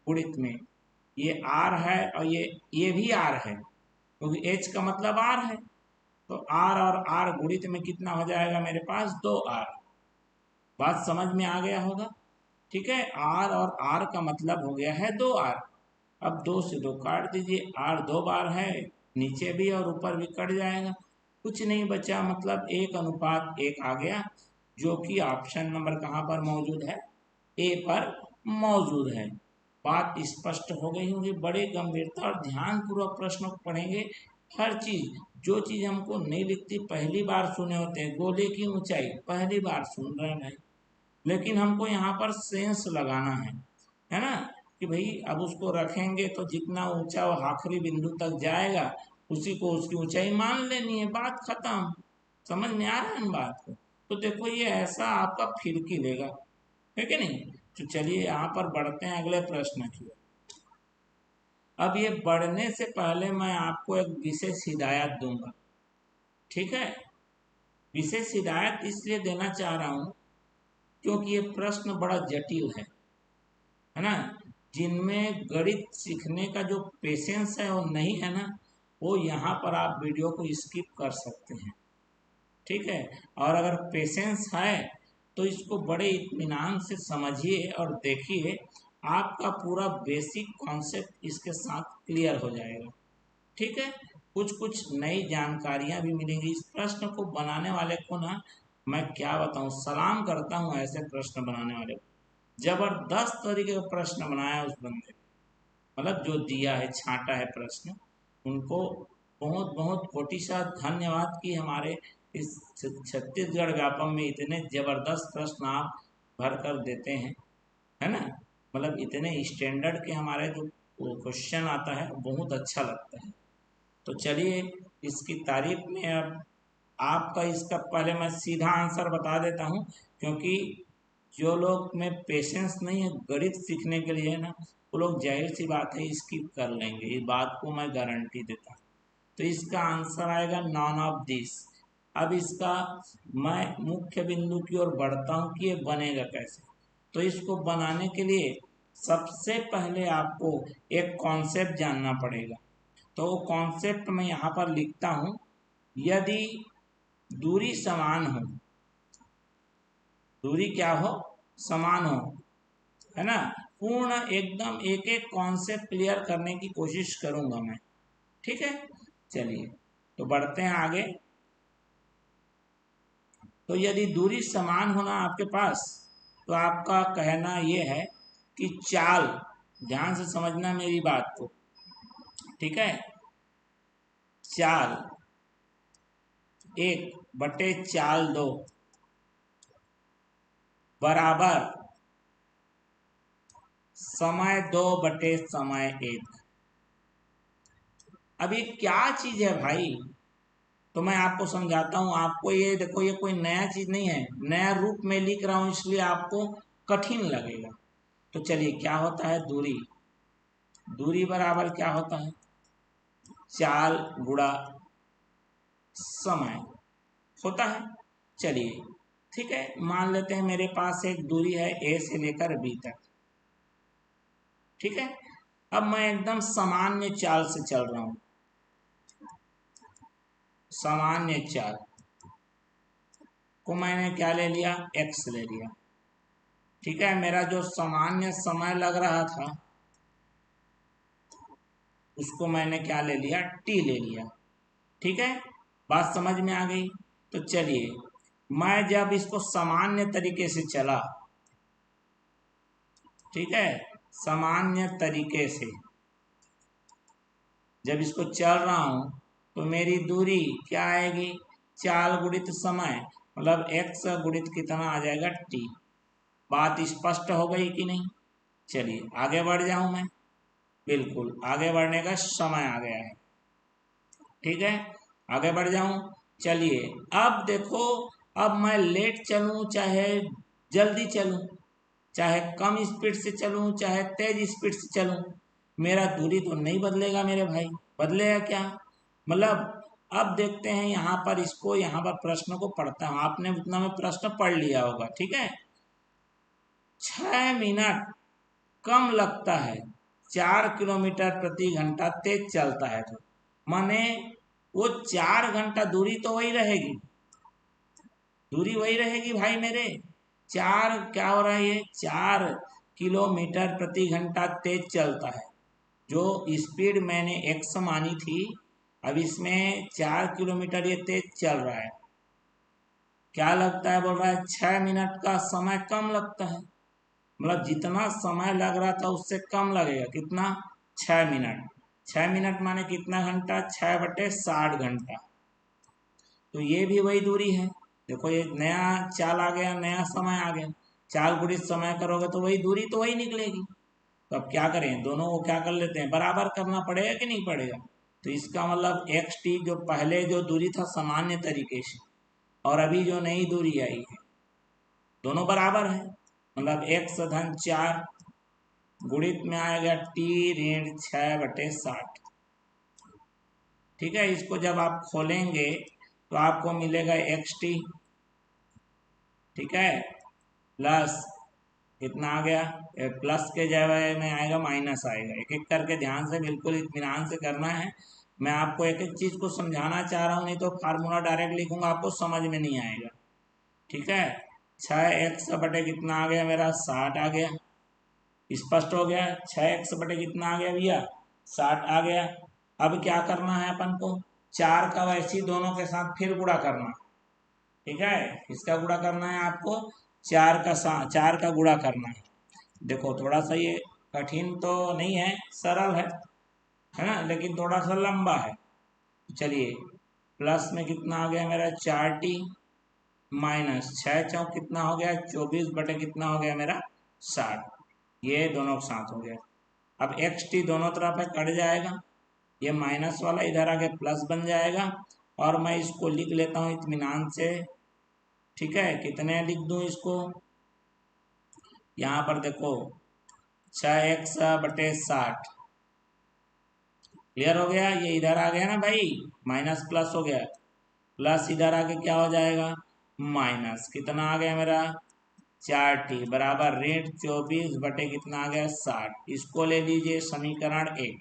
गुणित में ये r है और ये भी r है, क्योंकि h का मतलब r है। तो r और r गुणित में कितना हो जाएगा मेरे पास 2r। बात समझ में आ गया होगा। ठीक है, r और r का मतलब हो गया है 2r। अब 2 से 2 काट दीजिए, r 2 बार है, नीचे भी और ऊपर भी कट जाएगा, कुछ नहीं बचा, मतलब 1:1 आ गया, जो कि ऑप्शन नंबर कहाँ पर मौजूद है, ए पर मौजूद है। बात स्पष्ट हो गई होगी। बड़े गंभीरता और ध्यान पूर्वक प्रश्नों को पढ़ेंगे। हर चीज, जो चीज हमको नहीं लिखती, पहली बार सुने होते हैं, गोले की ऊंचाई पहली बार सुन रहे हैं, लेकिन हमको यहाँ पर सेंस लगाना है ना, कि भाई अब उसको रखेंगे तो जितना ऊंचा वो आखिरी बिंदु तक जाएगा उसी को उसकी ऊंचाई मान लेनी है, बात खत्म। समझ में आ रहा है इन बात को। तो देखो ये ऐसा आपका फिरकी लेगा, है कि नहीं। तो चलिए यहाँ पर बढ़ते हैं अगले प्रश्न की। अब ये बढ़ने से पहले मैं आपको एक विशेष हिदायत दूंगा। ठीक है, विशेष हिदायत इसलिए देना चाह रहा हूँ क्योंकि ये प्रश्न बड़ा जटिल है ना। जिनमें गणित सीखने का जो पेशेंस है वो नहीं है ना, वो यहाँ पर आप वीडियो को स्किप कर सकते हैं। ठीक है, और अगर पेशेंस है तो इसको बड़े इत्मीनान से समझिए और देखिए, आपका पूरा बेसिक कॉन्सेप्ट इसके साथ क्लियर हो जाएगा। ठीक है, कुछ कुछ नई जानकारियां भी मिलेंगी। इस प्रश्न को बनाने वाले को ना मैं क्या बताऊं, सलाम करता हूं ऐसे प्रश्न बनाने वाले को। जबरदस्त तरीके का प्रश्न बनाया उस बंदे, मतलब जो दिया है, छांटा है प्रश्न, उनको बहुत बहुत कोटि सा धन्यवाद कि हमारे इस छत्तीसगढ़ व्यापम में इतने जबरदस्त प्रश्न आप भर कर देते हैं, है ना। मतलब इतने स्टैंडर्ड के हमारे जो क्वेश्चन आता है बहुत अच्छा लगता है। तो चलिए इसकी तारीफ में अब आपका, इसका पहले मैं सीधा आंसर बता देता हूँ, क्योंकि जो लोग में पेशेंस नहीं है गणित सीखने के लिए ना, वो लोग जाहिर सी बात है स्किप कर लेंगे, इस बात को मैं गारंटी देता हूँ। तो इसका आंसर आएगा नॉन ऑफ दिस। अब इसका मैं मुख्य बिंदु की ओर बढ़ता हूँ कि ये बनेगा कैसे। तो इसको बनाने के लिए सबसे पहले आपको एक कॉन्सेप्ट जानना पड़ेगा। तो वो कॉन्सेप्ट मैं यहाँ पर लिखता हूँ। यदि दूरी समान हो, दूरी क्या हो, समान हो, है ना, पूर्ण एकदम एक एक कॉन्सेप्ट क्लियर करने की कोशिश करूंगा मैं। ठीक है, चलिए तो बढ़ते हैं आगे। तो यदि दूरी समान होना आपके पास, तो आपका कहना यह है कि चाल, ध्यान से समझना मेरी बात को, ठीक है, चाल 1/4 बराबर समय 2/1। अब ये क्या चीज है भाई, तो मैं आपको समझाता हूँ। आपको ये देखो, ये कोई नया चीज नहीं है, नया रूप में लिख रहा हूँ इसलिए आपको कठिन लगेगा। तो चलिए क्या होता है, दूरी, दूरी बराबर क्या होता है, चाल गुणा समय होता है। चलिए ठीक है, मान लेते हैं मेरे पास एक दूरी है ए से लेकर बी तक। ठीक है, अब मैं एकदम सामान्य चाल से चल रहा हूं, सामान्य चाल को मैंने क्या ले लिया, एक्स ले लिया। ठीक है, मेरा जो सामान्य समय लग रहा था उसको मैंने क्या ले लिया, टी ले लिया। ठीक है, बात समझ में आ गई। तो चलिए मैं जब इसको सामान्य तरीके से चला, ठीक है, सामान्य तरीके से जब इसको चल रहा हूं तो मेरी दूरी क्या आएगी, चाल गुणित समय, मतलब एक्स गुणित कितना आ जाएगा, टी। बात स्पष्ट हो गई कि नहीं। चलिए आगे बढ़ जाऊं मैं, बिल्कुल आगे बढ़ने का समय आ गया है। ठीक है, आगे बढ़ जाऊं। चलिए अब देखो, अब मैं लेट चलूं चाहे जल्दी चलूं, चाहे कम स्पीड से चलूं चाहे तेज स्पीड से चलूं, मेरा दूरी तो नहीं बदलेगा मेरे भाई। बदलेगा क्या, मतलब अब देखते हैं यहाँ पर, इसको यहाँ पर प्रश्न को पढ़ता हूँ, आपने उतना में प्रश्न पढ़ लिया होगा। ठीक है, 6 मिनट कम लगता है 4 किलोमीटर प्रति घंटा तेज चलता है तो, माने वो 4 घंटा दूरी तो वही रहेगी, दूरी वही रहेगी भाई मेरे। चार क्या हो रहा है, ये 4 किलोमीटर प्रति घंटा तेज चलता है। जो स्पीड मैंने एक्स मानी थी, अब इसमें 4 किलोमीटर ये तेज चल रहा है। क्या लगता है, बोल रहा है 6 मिनट का समय कम लगता है। मतलब जितना समय लग रहा था उससे कम लगेगा। कितना? 6 मिनट। 6 मिनट माने कितना घंटा? 6/60 घंटा। तो ये भी वही दूरी है। देखो ये नया चाल आ गया, नया समय आ गया। चाल गुणित समय करोगे तो वही दूरी तो वही निकलेगी। तो अब क्या करें, दोनों को क्या कर लेते हैं, बराबर करना पड़ेगा कि नहीं पड़ेगा। तो इसका मतलब एक्स टी जो पहले जो दूरी था सामान्य तरीके से, और अभी जो नई दूरी आई है, दोनों बराबर है। मतलब x-4 गुणित में आएगा t-6/60। ठीक है, इसको जब आप खोलेंगे तो आपको मिलेगा एक्स टी, ठीक है, प्लस कितना आ गया, प्लस के जगह में आएगा माइनस आएगा। एक एक करके ध्यान से बिल्कुल इत्मीनान से करना है। मैं आपको एक एक चीज को समझाना चाह रहा हूँ, नहीं तो फार्मूला डायरेक्ट लिखूंगा आपको समझ में नहीं आएगा। ठीक है, 6x कितना आ गया मेरा, 60 आ गया। स्पष्ट हो गया। 6x कितना आ गया भैया, 60 आ गया। अब क्या करना है अपन को, 4 का वैसे ही दोनों के साथ फिर गुणा करना। ठीक है, किसका गुणा करना है आपको, 4 का गुणा करना है। देखो थोड़ा सा ये कठिन तो नहीं है, सरल है ना, लेकिन थोड़ा सा लंबा है। चलिए, प्लस में कितना आ गया मेरा, 4t, माइनस 6×4 कितना हो गया, 24 कितना हो गया मेरा, 60। ये दोनों के साथ हो गया। अब एक्स टी दोनों तरफ है, कट जाएगा। ये माइनस वाला इधर आके प्लस बन जाएगा। और मैं इसको लिख लेता हूँ इत्मीनान से। ठीक है, कितने लिख दूं इसको, यहाँ पर देखो 6x/60। क्लियर हो गया। ये इधर आ गया ना भाई, माइनस प्लस हो गया। प्लस इधर आके क्या हो जाएगा, माइनस। कितना आ गया मेरा, 4t बराबर ऋण 24 कितना आ गया, 60। इसको ले लीजिए समीकरण 1।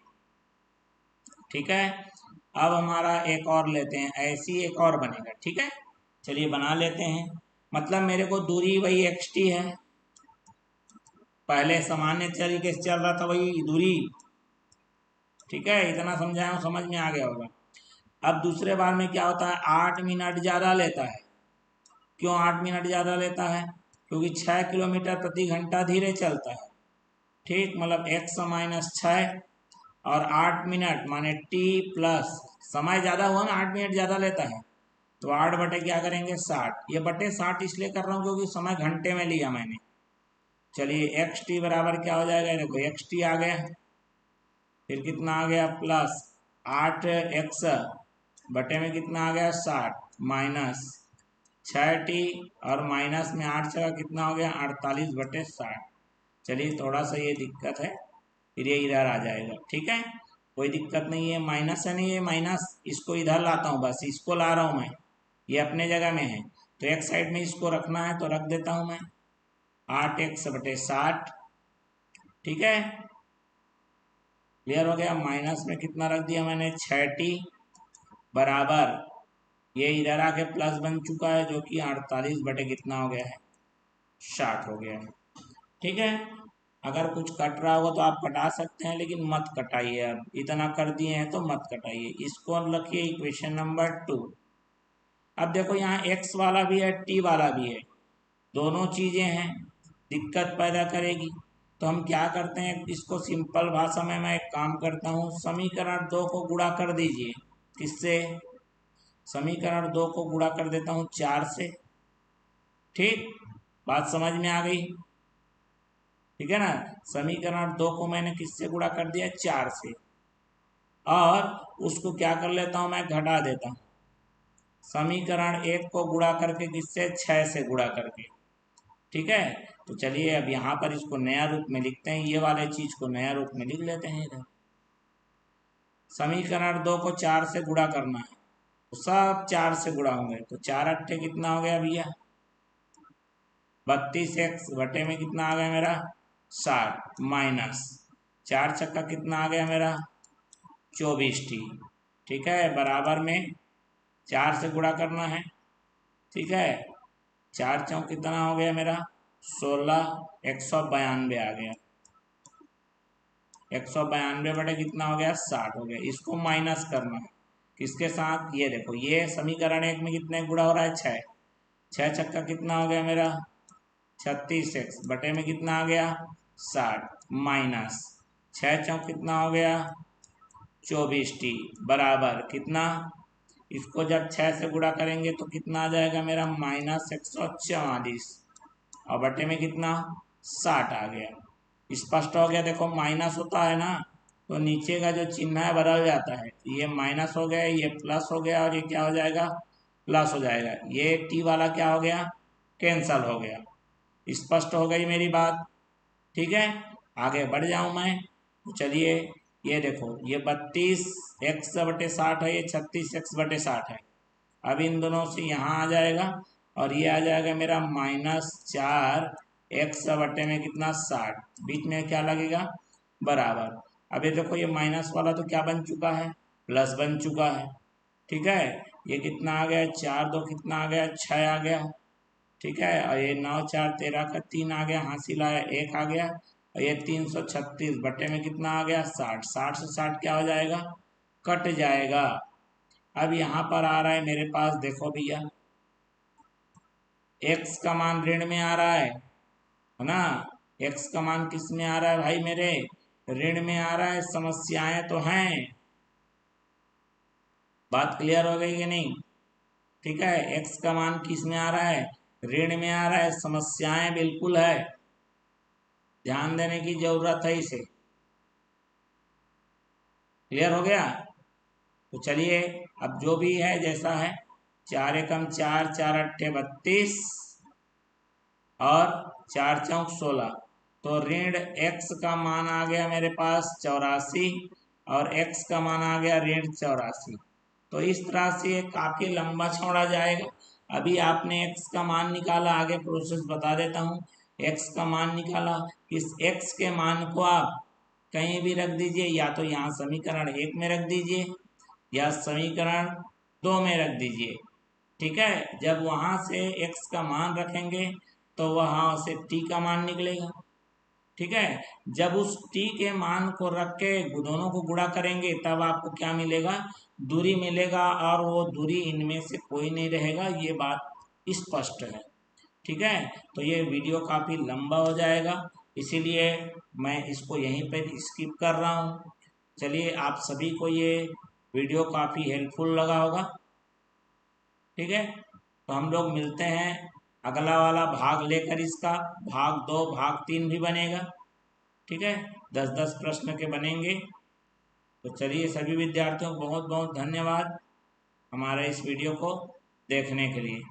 ठीक है, अब हमारा एक और लेते हैं, ऐसी एक और बनेगा। ठीक है, चलिए बना लेते हैं। मतलब मेरे को दूरी वही एक्स टी है, पहले सामान्य तरीके से चल रहा था वही दूरी। ठीक है, इतना समझाया हूं, समझ में आ गया होगा। अब दूसरे बार में क्या होता है, 8 मिनट ज्यादा लेता है। क्यों 8 मिनट ज्यादा लेता है, क्योंकि 6 किलोमीटर प्रति घंटा धीरे चलता है। ठीक, मतलब x-6 और 8 मिनट माने t प्लस समय ज्यादा हुआ ना, 8 मिनट ज्यादा लेता है। तो 8 बटे क्या करेंगे, 60। ये बटे 60 इसलिए कर रहा हूँ क्योंकि समय घंटे में लिया मैंने। चलिए एक्स टी बराबर क्या हो जाएगा, देखो एक्स टी आ गया, फिर कितना आ गया, प्लस 8x बटे में कितना आ गया, 60, माइनस 6t और माइनस में 8 जगह कितना हो गया, 48/60। चलिए थोड़ा सा ये दिक्कत है, फिर ये इधर आ जाएगा। ठीक है, कोई दिक्कत नहीं है, माइनस है नहीं, ये माइनस इसको इधर लाता हूँ, बस इसको ला रहा हूँ मैं, ये अपने जगह में है। तो एक साइड में इसको रखना है तो रख देता हूँ मैं, 8x/60। ठीक है, क्लियर हो गया। माइनस में कितना रख दिया मैंने, 6t बराबर, ये इधर आके प्लस बन चुका है जो कि 48 बटे कितना हो गया है, 60 हो गया है। ठीक है, अगर कुछ कट रहा होगा तो आप कटा सकते हैं, लेकिन मत कटाइए। अब इतना कर दिए हैं तो मत कटाइए। इसको रखिए इक्वेशन नंबर 2। अब देखो यहाँ x वाला भी है, t वाला भी है, दोनों चीजें हैं, दिक्कत पैदा करेगी। तो हम क्या करते हैं, इसको सिंपल भाषा में मैं एक काम करता हूँ, समीकरण 2 को गुणा कर दीजिए। किससे, समीकरण 2 को गुणा कर देता हूँ 4 से। ठीक, बात समझ में आ गई। ठीक है ना, समीकरण 2 को मैंने किससे गुणा कर दिया, 4 से। और उसको क्या कर लेता हूँ मैं, घटा देता हूँ। समीकरण 1 को गुणा करके किससे, 6 से गुणा करके। ठीक है, तो चलिए अब यहाँ पर इसको नया रूप में लिखते हैं, ये वाले चीज को नया रूप में लिख लेते हैं इधर। समीकरण 2 को 4 से गुणा करना है, तो सब 4 से गुणा होंगे। तो 4×8 कितना हो गया भैया, 32x बटे में कितना आ गया मेरा, 60, माइनस 4×6 कितना आ गया मेरा, 24t। ठीक है, बराबर में 4 से गुणा करना है। ठीक है, 4 चौक कितना हो गया मेरा 16, 192 आ गया। 192 बटे कितना हो गया 60 हो गया। इसको माइनस करना है किसके साथ, ये देखो ये समीकरण एक में कितने गुणा हो रहा है 6, 6 छक्का कितना हो गया मेरा 36x बटे में कितना आ गया 60 माइनस 6 चौक कितना हो गया 24t बराबर कितना, इसको जब 6 से गुणा करेंगे तो कितना आ जाएगा मेरा -144 और बटे में कितना 60 आ गया। स्पष्ट हो गया। देखो माइनस होता है ना तो नीचे का जो चिन्ह है बदल जाता है, ये माइनस हो गया, ये प्लस हो गया और ये क्या हो जाएगा प्लस हो जाएगा। ये टी वाला क्या हो गया कैंसल हो गया। स्पष्ट हो गई मेरी बात। ठीक है, आगे बढ़ जाऊं मैं तो चलिए ये देखो ये 32x बटे 60 है, ये 36x बटे 60 है। अब इन दोनों से यहाँ आ जाएगा और ये आ जाएगा मेरा -4x बटे में कितना 60, बीच में क्या लगेगा बराबर। अब ये देखो ये माइनस वाला तो क्या बन चुका है प्लस बन चुका है। ठीक है, ये कितना आ गया 4 2 कितना आ गया 6 आ गया। ठीक है, और ये 9 4 13 का 3 आ गया, हासिल आया 1 आ गया और ये 336 बटे में कितना आ गया 60, 60 से 60 क्या हो जाएगा कट जाएगा। अब यहाँ पर आ रहा है मेरे पास देखो भैया x का मान ऋण में आ रहा है ना, x का मान किस में आ रहा है भाई मेरे ऋण में आ रहा है। समस्याएं तो हैं, बात क्लियर हो गई कि नहीं। ठीक है, x का मान किस में आ रहा है ऋण में आ रहा है, समस्याएं बिल्कुल है, ध्यान देने की जरूरत है इसे। क्लियर हो गया। तो चलिए अब जो भी है जैसा है 4 एकम 4 4 अट्ठे 32 और 4 चौक 16, तो ऋण x का मान आ गया मेरे पास 84 और x का मान आ गया ऋण 84। तो इस तरह से ये काफी लंबा छोड़ा जाएगा। अभी आपने x का मान निकाला, आगे प्रोसेस बता देता हूँ। x का मान निकाला, इस x के मान को आप कहीं भी रख दीजिए, या तो यहाँ समीकरण 1 में रख दीजिए या समीकरण 2 में रख दीजिए। ठीक है, जब वहां से x का मान रखेंगे तो वहां से t का मान निकलेगा। ठीक है, जब उस t के मान को रख के दोनों को गुणा करेंगे तब आपको क्या मिलेगा दूरी मिलेगा, और वो दूरी इनमें से कोई नहीं रहेगा, ये बात स्पष्ट है। ठीक है, तो ये वीडियो काफी लंबा हो जाएगा, इसीलिए मैं इसको यहीं पर स्किप कर रहा हूँ। चलिए आप सभी को ये वीडियो काफी हेल्पफुल लगा होगा। ठीक है, तो हम लोग मिलते हैं अगला वाला भाग लेकर, इसका भाग 2 भाग 3 भी बनेगा। ठीक है, 10-10 प्रश्न के बनेंगे। तो चलिए सभी विद्यार्थियों को बहुत बहुत धन्यवाद हमारे इस वीडियो को देखने के लिए।